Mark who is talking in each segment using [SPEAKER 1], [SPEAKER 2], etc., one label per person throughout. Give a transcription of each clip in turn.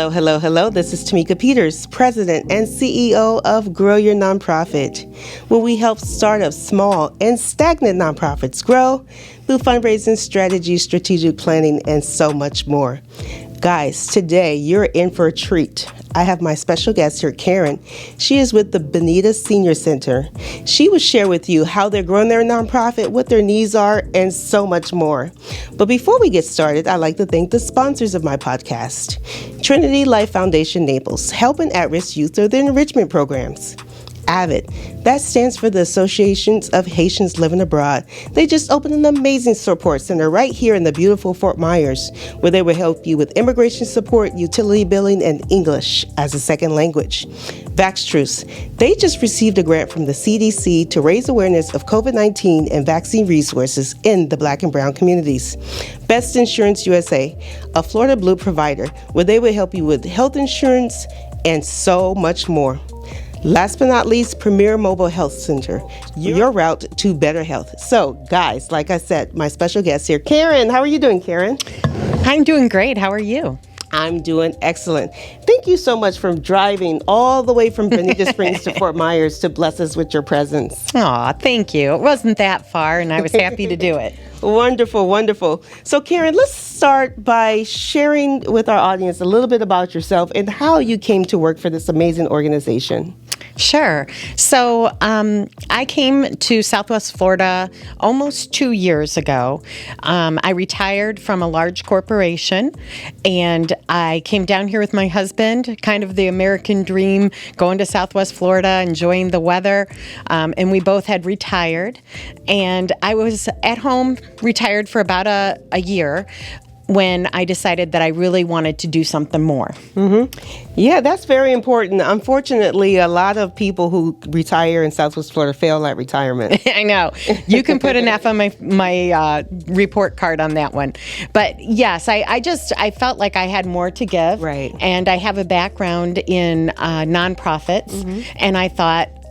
[SPEAKER 1] Hello, hello, hello. This is Tamika Peters, President and CEO of Grow Your Nonprofit, where we help startups, small and stagnant nonprofits grow through fundraising strategies, strategic planning, and so much more. Guys, today you're in for a treat. I have my special guest here, Karen. She is with the Bonita Senior Center. She will share with you how they're growing their nonprofit, what their needs are, and so much more. But before we get started, I'd like to thank the sponsors of my podcast. Trinity Life Foundation Naples, helping at-risk youth through their enrichment programs. AVID, that stands for the Associations of Haitians Living Abroad. They just opened an amazing support center right here in the beautiful Fort Myers, where they will help you with immigration support, utility billing, and English as a second language. Vaxtrus, they just received a grant from the CDC to raise awareness of COVID-19 and vaccine resources in the Black and Brown communities. Best Insurance USA, a Florida Blue provider, where they will help you with health insurance and so much more. Last but not least, Premier Mobile Health Center, your route to better health. So, guys, like I said, my special guest here, Karen. How are you doing, Karen?
[SPEAKER 2] I'm doing great. How are you?
[SPEAKER 1] I'm doing excellent. Thank you so much for driving all the way from Bonita Springs to Fort Myers to bless us with your presence.
[SPEAKER 2] Aw, thank you. It wasn't that far, and I was happy to do it.
[SPEAKER 1] Wonderful, wonderful. So, Karen, let's start by sharing with our audience a little bit about yourself and how you came to work for this amazing organization.
[SPEAKER 2] Sure. So I came to Southwest Florida almost 2 years ago. I retired from a large corporation, and I came down here with my husband, kind of the American dream, going to Southwest Florida, enjoying the weather, and we both had retired. And I was at home, retired for about a year, when I decided that I really wanted to do something more.
[SPEAKER 1] Mm-hmm. Yeah, that's very important. Unfortunately, a lot of people who retire in Southwest Florida fail at retirement.
[SPEAKER 2] I know. You can put an F on my report card on that one. But yes, I felt like I had more to give.
[SPEAKER 1] Right.
[SPEAKER 2] And I have a background in nonprofits, and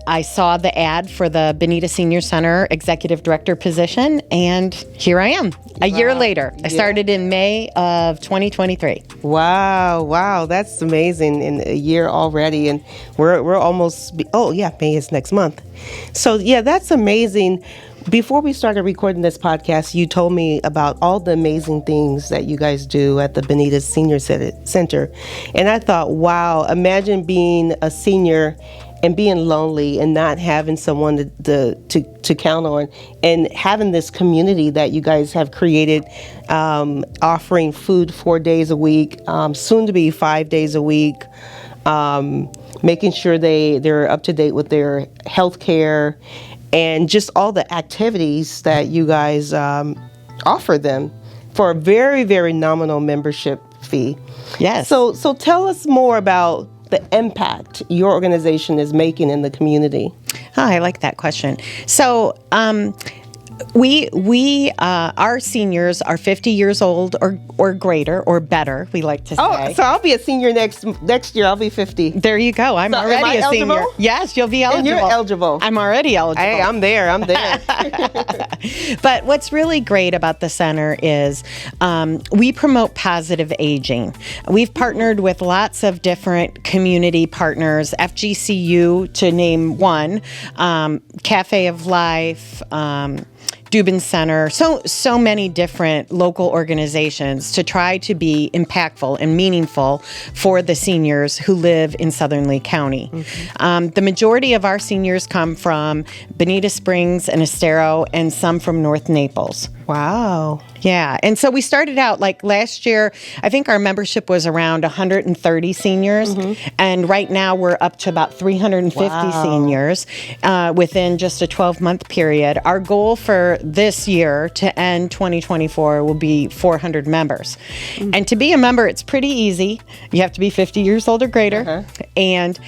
[SPEAKER 2] I saw the ad for the Bonita Senior Center Executive Director position, and here I am, a year later. I started in May of 2023.
[SPEAKER 1] Wow, that's amazing. In a year already, and we're almost, May is next month. So yeah, that's amazing. Before we started recording this podcast, you told me about all the amazing things that you guys do at the Bonita Senior Center. And I thought, wow, imagine being a senior and being lonely and not having someone to count on, and having this community that you guys have created, offering food 4 days a week, soon to be 5 days a week, making sure they're up to date with their health care, and just all the activities that you guys offer them for a very, very nominal membership fee.
[SPEAKER 2] Yes.
[SPEAKER 1] So tell us more about the impact your organization is making in the community.
[SPEAKER 2] Oh, I like that question. So, our seniors are 50 years old or greater or better, we like to say.
[SPEAKER 1] Oh, so I'll be a senior next year. I'll be 50.
[SPEAKER 2] There you go. I'm already
[SPEAKER 1] am I
[SPEAKER 2] a senior.
[SPEAKER 1] eligible?
[SPEAKER 2] Yes, you'll be eligible.
[SPEAKER 1] And you're eligible.
[SPEAKER 2] I'm already eligible.
[SPEAKER 1] Hey, I'm there.
[SPEAKER 2] But what's really great about the center is we promote positive aging. We've partnered with lots of different community partners, FGCU to name one, Cafe of Life, Dubin Center, so many different local organizations to try to be impactful and meaningful for the seniors who live in Southern Lee County. Mm-hmm. The majority of our seniors come from Bonita Springs and Estero, and some from North Naples.
[SPEAKER 1] Wow.
[SPEAKER 2] Yeah. And so we started out like last year, I think our membership was around 130 seniors. Mm-hmm. And right now we're up to about 350 seniors within just a 12-month period. Our goal for this year to end 2024 will be 400 members. Mm-hmm. And to be a member, it's pretty easy. You have to be 50 years old or greater. Uh-huh. And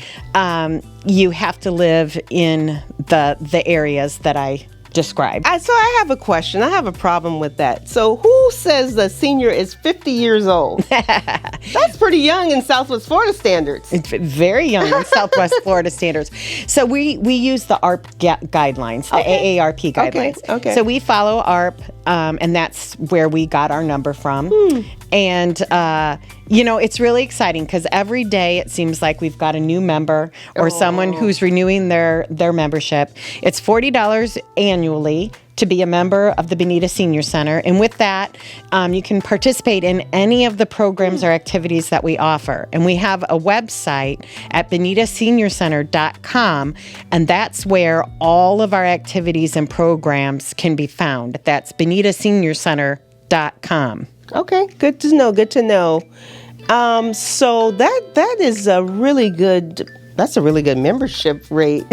[SPEAKER 2] you have to live in the areas that I described.
[SPEAKER 1] So I have a question. I have a problem with that. So who says the senior is 50 years old? That's pretty young in Southwest Florida standards.
[SPEAKER 2] It's very young in Southwest Florida standards. So we use the ARP guidelines, the AARP guidelines.
[SPEAKER 1] Okay.
[SPEAKER 2] So we follow ARP, and that's where we got our number from. And, it's really exciting because every day it seems like we've got a new member or someone who's renewing their membership. It's $40 annually to be a member of the Bonita Senior Center. And with that, you can participate in any of the programs or activities that we offer. And we have a website at bonitaseniorcenter.com, and that's where all of our activities and programs can be found. That's bonitaseniorcenter.com.
[SPEAKER 1] Okay, good to know. Good to know. So that is a really good. That's a really good membership rate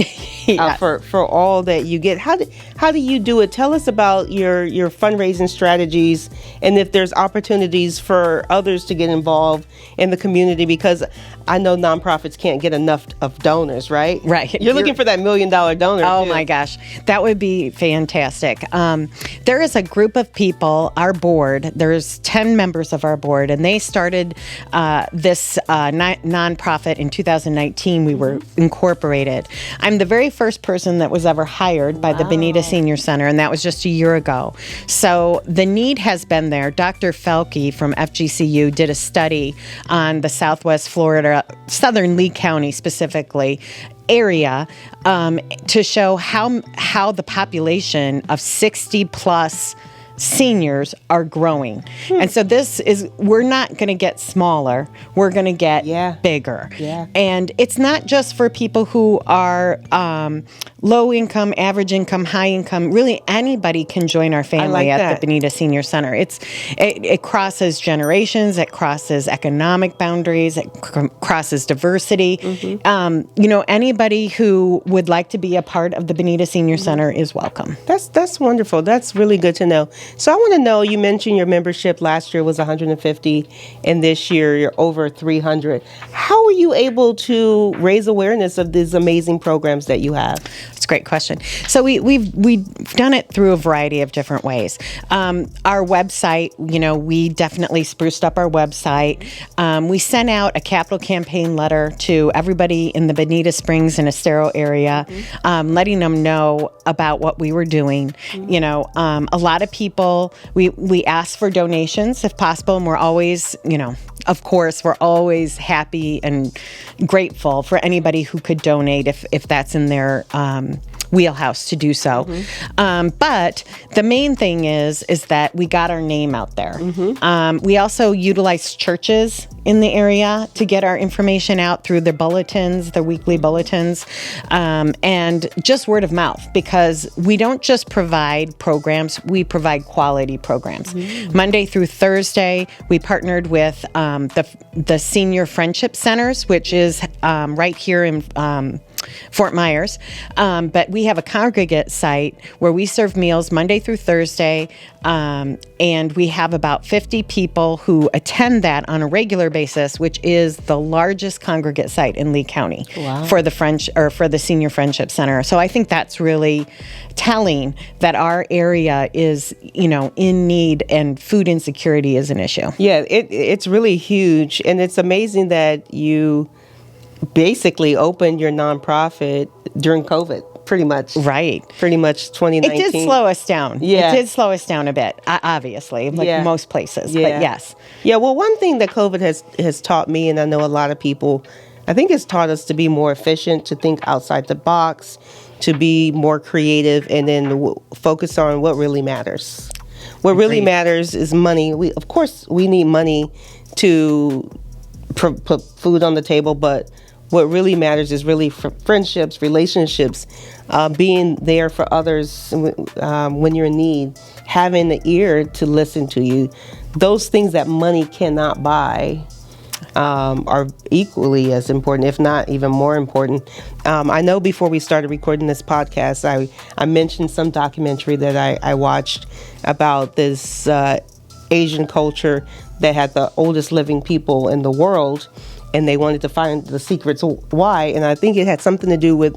[SPEAKER 1] for all that you get. How do you do it? Tell us about your fundraising strategies and if there's opportunities for others to get involved in the community, because I know nonprofits can't get enough of donors, right?
[SPEAKER 2] Right.
[SPEAKER 1] You're looking for that $1 million donor.
[SPEAKER 2] Oh
[SPEAKER 1] too.
[SPEAKER 2] my gosh, that would be fantastic. There is a group of people, our board, there's 10 members of our board, and they started this nonprofit in 2019. We were incorporated. I'm the very first person that was ever hired by the Bonita Senior Center, and that was just a year ago. So the need has been there. Dr. Felke from FGCU did a study on the Southwest Florida, Southern Lee County specifically, area to show how the population of 60 plus seniors are growing. And so we're not going to get smaller, we're going to get bigger. And it's not just for people who are low income, average income, high income. Really anybody can join our family at the Bonita Senior Center. It crosses generations, it crosses economic boundaries, it crosses diversity. Anybody who would like to be a part of the Bonita Senior Center is welcome.
[SPEAKER 1] That's wonderful. That's really good to know. So I want to know, you mentioned your membership last year was 150 and this year you're over 300. How are you able to raise awareness of these amazing programs that you have?
[SPEAKER 2] That's a great question. So we've done it through a variety of different ways. Our website, we definitely spruced up our website. We sent out a capital campaign letter to everybody in the Bonita Springs and Estero area, letting them know about what we were doing. A lot of people, we ask for donations if possible, and we're always, of course, we're always happy and grateful for anybody who could donate if that's in their wheelhouse to do so. But the main thing is that we got our name out there. We also utilize churches in the area to get our information out through their bulletins, their weekly bulletins, and just word of mouth, because we don't just provide programs, we provide quality programs. Monday through Thursday, we partnered with the Senior Friendship Centers, which is right here in Fort Myers. But we have a congregate site where we serve meals Monday through Thursday, and we have about 50 people who attend that on a regular basis, which is the largest congregate site in Lee County for the Senior Friendship Center. So I think that's really telling that our area is, in need, and food insecurity is an issue.
[SPEAKER 1] Yeah, it's really huge, and it's amazing that you basically opened your nonprofit during COVID, pretty much. Right. Pretty much 2019.
[SPEAKER 2] It did slow us down.
[SPEAKER 1] Yeah.
[SPEAKER 2] It did slow us down a bit, obviously, like most places. But yes.
[SPEAKER 1] Yeah, well, one thing that COVID has taught me, and I know a lot of people, I think it's taught us to be more efficient, to think outside the box, to be more creative, and then focus on what really matters. What really matters is money. Of course, we need money to put food on the table, but what really matters is really friendships, relationships, being there for others when you're in need, having an ear to listen to you. Those things that money cannot buy are equally as important, if not even more important. I know before we started recording this podcast, I mentioned some documentary that I watched about this Asian culture that had the oldest living people in the world, and they wanted to find the secrets why. And I think it had something to do with,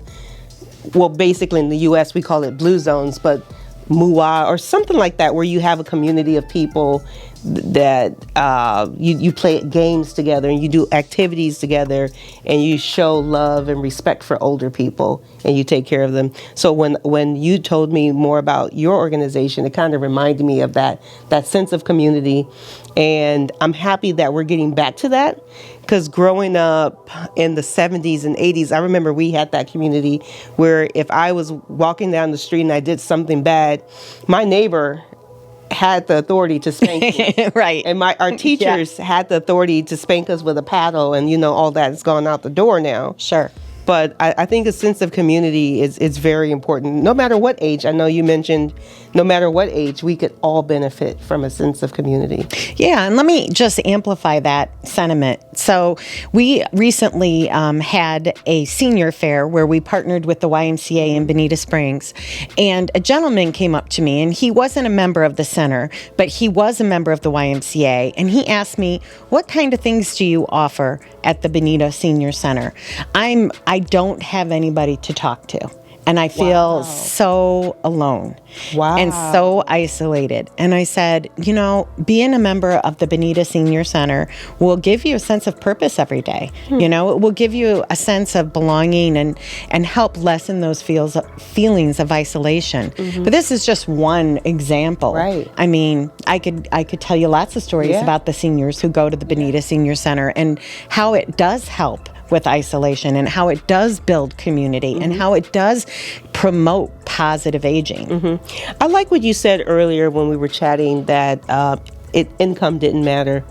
[SPEAKER 1] well, basically in the U.S. we call it blue zones, but MUA or something like that, where you have a community of people that you play games together and you do activities together and you show love and respect for older people and you take care of them. So when you told me more about your organization, it kind of reminded me of that sense of community. And I'm happy that we're getting back to that, because growing up in the 70s and 80s, I remember we had that community where if I was walking down the street and I did something bad, my neighbor had the authority to spank me.
[SPEAKER 2] Right.
[SPEAKER 1] And our teachers had the authority to spank us with a paddle, and all that has gone out the door now.
[SPEAKER 2] Sure.
[SPEAKER 1] But I think a sense of community is very important, no matter what age. I know you mentioned no matter what age, we could all benefit from a sense of community.
[SPEAKER 2] Yeah, and let me just amplify that sentiment. So we recently had a senior fair where we partnered with the YMCA in Bonita Springs, and a gentleman came up to me, and he wasn't a member of the center, but he was a member of the YMCA, and he asked me, what kind of things do you offer at the Bonita Senior Center? I don't have anybody to talk to. And I feel so alone and so isolated. And I said, being a member of the Bonita Senior Center will give you a sense of purpose every day. It will give you a sense of belonging and help lessen those feelings of isolation. But this is just one example.
[SPEAKER 1] Right.
[SPEAKER 2] I mean, I could tell you lots of stories about the seniors who go to the Bonita Senior Center and how it does help with isolation and how it does build community and how it does promote positive aging.
[SPEAKER 1] I like what you said earlier when we were chatting that income didn't matter.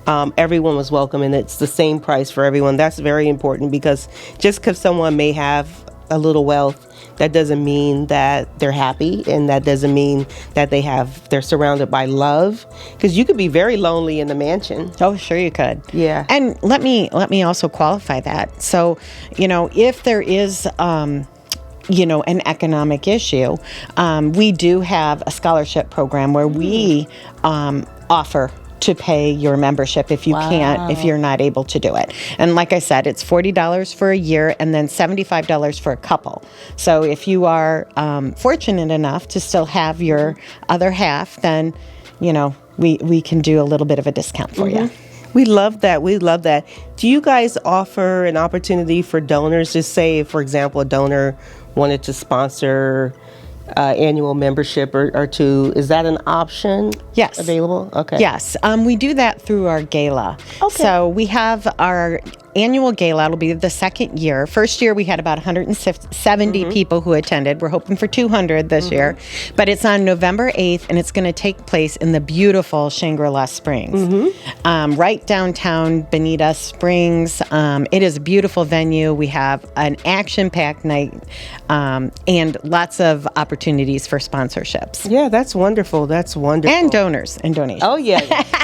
[SPEAKER 1] Everyone was welcome, and it's the same price for everyone. That's very important, because just because someone may have a little wealth, that doesn't mean that they're happy, and that doesn't mean that they're surrounded by love, because you could be very lonely in the mansion.
[SPEAKER 2] Oh, sure you could.
[SPEAKER 1] Yeah.
[SPEAKER 2] And let me also qualify that. So, if there is an economic issue, we do have a scholarship program where we offer to pay your membership if you can't, if you're not able to do it. And like I said, it's $40 for a year and then $75 for a couple. So if you are fortunate enough to still have your other half, then, we can do a little bit of a discount for you.
[SPEAKER 1] We love that. We love that. Do you guys offer an opportunity for donors? Just say, for example, a donor wanted to sponsor annual membership or two. Is that an option?
[SPEAKER 2] Yes.
[SPEAKER 1] Available? Okay.
[SPEAKER 2] Yes. We do that through our Gayla.
[SPEAKER 1] Okay.
[SPEAKER 2] So we have our annual Gayla. It'll be the second year. First year we had about 170 people who attended. We're hoping for 200 this year. But it's on November 8th, and it's going to take place in the beautiful Shangri-La Springs. Right downtown Bonita Springs. It is a beautiful venue. We have an action-packed night and lots of opportunities for sponsorships.
[SPEAKER 1] Yeah, that's wonderful. That's wonderful.
[SPEAKER 2] And donors and donations.
[SPEAKER 1] Oh, yeah.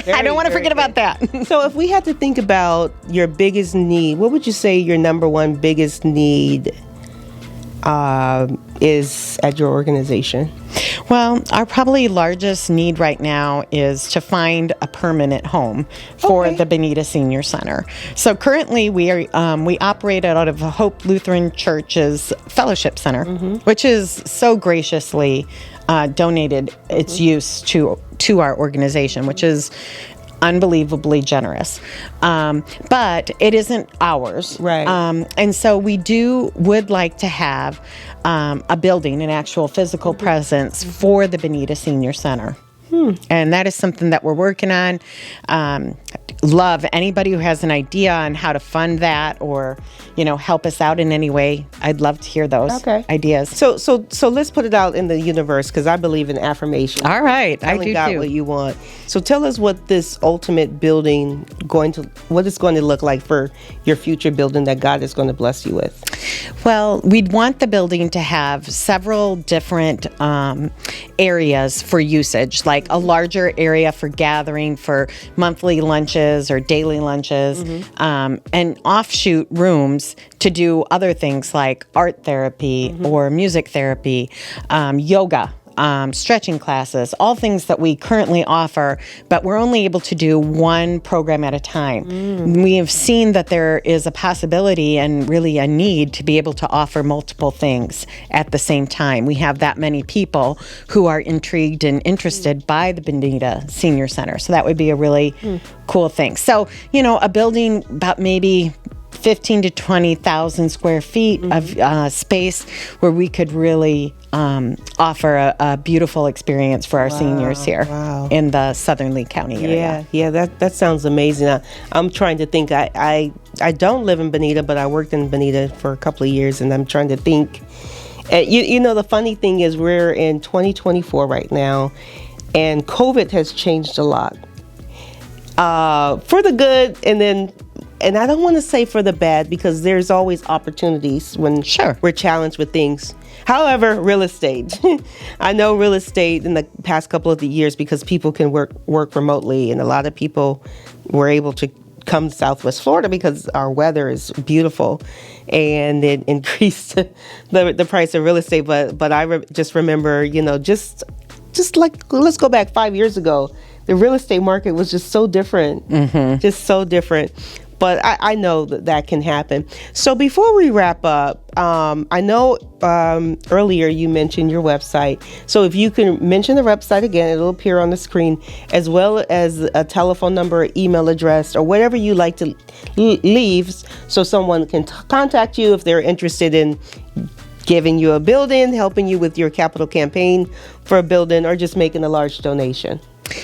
[SPEAKER 2] I don't want to forget about that.
[SPEAKER 1] So if we had to think about your biggest need, what would you say your number one biggest need is at your organization?
[SPEAKER 2] Well, our probably largest need right now is to find a permanent home for the Bonita Senior Center. So currently we operate out of Hope Lutheran Church's Fellowship Center, which is so graciously donated its use to our organization, which is unbelievably generous. But it isn't ours.
[SPEAKER 1] Right.
[SPEAKER 2] And so we would like to have a building, an actual physical presence for the Bonita Senior Center. And that is something that we're working on. Love anybody who has an idea on how to fund that or, help us out in any way. I'd love to hear those ideas.
[SPEAKER 1] So let's put it out in the universe, because I believe in affirmation.
[SPEAKER 2] All right, I do
[SPEAKER 1] got
[SPEAKER 2] too.
[SPEAKER 1] what you want. So tell us what this ultimate building what it's going to look like for your future building that God is going to bless you with.
[SPEAKER 2] Well, we'd want the building to have several different areas for usage, like a larger area for gathering for monthly lunches or daily lunches, and offshoot rooms to do other things like art therapy or music therapy, yoga. stretching classes, all things that we currently offer, but we're only able to do one program at a time. We have seen that there is a possibility and really a need to be able to offer multiple things at the same time. We have that many people who are intrigued and interested by the Bonita Senior Center. So that would be a really cool thing. So, a building about maybe 15 to 20,000 square feet of space where we could really offer a beautiful experience for our seniors here in the Southern Lee County area.
[SPEAKER 1] Yeah, that sounds amazing. I'm trying to think. I don't live in Bonita, but I worked in Bonita for a couple of years, and I'm trying to think. The funny thing is we're in 2024 right now, and COVID has changed a lot for the good, and I don't want to say for the bad, because there's always opportunities when we're challenged with things. However, real estate. I know real estate in the past couple of years, because people can work remotely, and a lot of people were able to come to Southwest Florida because our weather is beautiful, and it increased the price of real estate. But I just remember, just like, let's go back 5 years ago. The real estate market was just so different, just so different. But I know that can happen. So before we wrap up, I know earlier you mentioned your website. So if you can mention the website again, it'll appear on the screen, as well as a telephone number, email address, or whatever you like to leave, so someone can contact you if they're interested in giving you a building, helping you with your capital campaign for a building, or just making a large donation.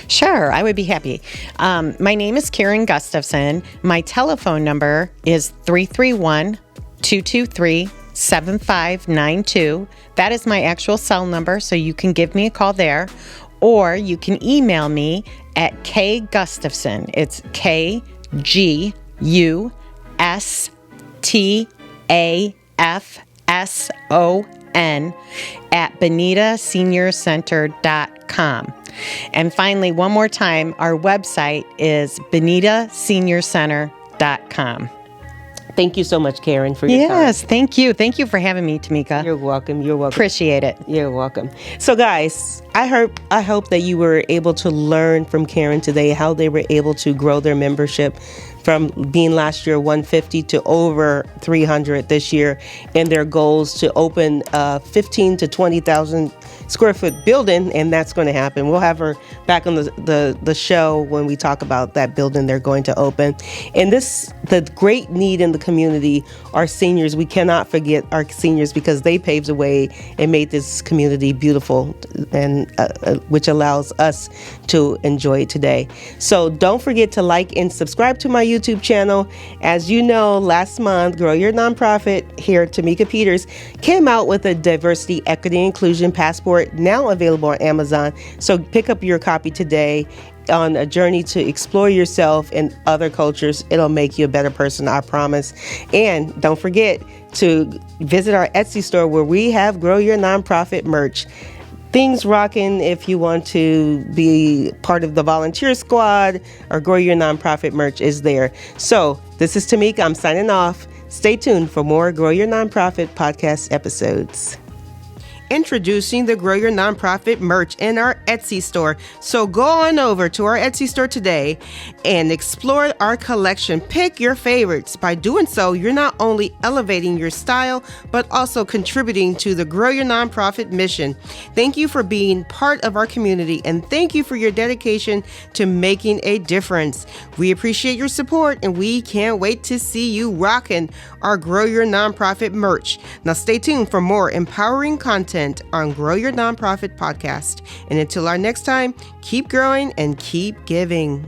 [SPEAKER 2] Sure, I would be happy. My name is Karen Gustafson. My telephone number is 331-223-7592. That is my actual cell number, so you can give me a call there. Or you can email me at kgustafson. It's KGUSTAFSON at BonitaSeniorCenter.com. And finally, one more time, our website is BonitaSeniorCenter.com.
[SPEAKER 1] Thank you so much, Karen, for your time.
[SPEAKER 2] Yes, thank you. Thank you for having me, Tamika.
[SPEAKER 1] You're welcome. You're welcome.
[SPEAKER 2] Appreciate it.
[SPEAKER 1] You're welcome. So, guys, I hope that you were able to learn from Karen today how they were able to grow their membership from being last year 150 to over 300 this year, and their goals to open 15 to 20,000 square foot building, and that's going to happen. We'll have her back on the show when we talk about that building they're going to open. And the great need in the community are seniors. We cannot forget our seniors, because they paved the way and made this community beautiful, and which allows us to enjoy it today. So don't forget to like and subscribe to my YouTube channel. As you know, last month, Grow Your Nonprofit here, Tamika Peters, came out with a diversity, equity, inclusion passport, now available on Amazon. So pick up your copy today on a journey to explore yourself and other cultures. It'll make you a better person, I promise. And don't forget to visit our Etsy store, where we have Grow Your Nonprofit merch. Things rocking if you want to be part of the volunteer squad, or Grow Your Nonprofit merch is there. So this is Tamika. I'm signing off. Stay tuned for more Grow Your Nonprofit podcast episodes. Introducing the Grow Your Nonprofit merch in our Etsy store. So go on over to our Etsy store today and explore our collection. Pick your favorites. By doing so, you're not only elevating your style, but also contributing to the Grow Your Nonprofit mission. Thank you for being part of our community, and thank you for your dedication to making a difference. We appreciate your support, and we can't wait to see you rocking our Grow Your Nonprofit merch. Now stay tuned for more empowering content on Grow Your Nonprofit podcast. And until our next time, keep growing and keep giving.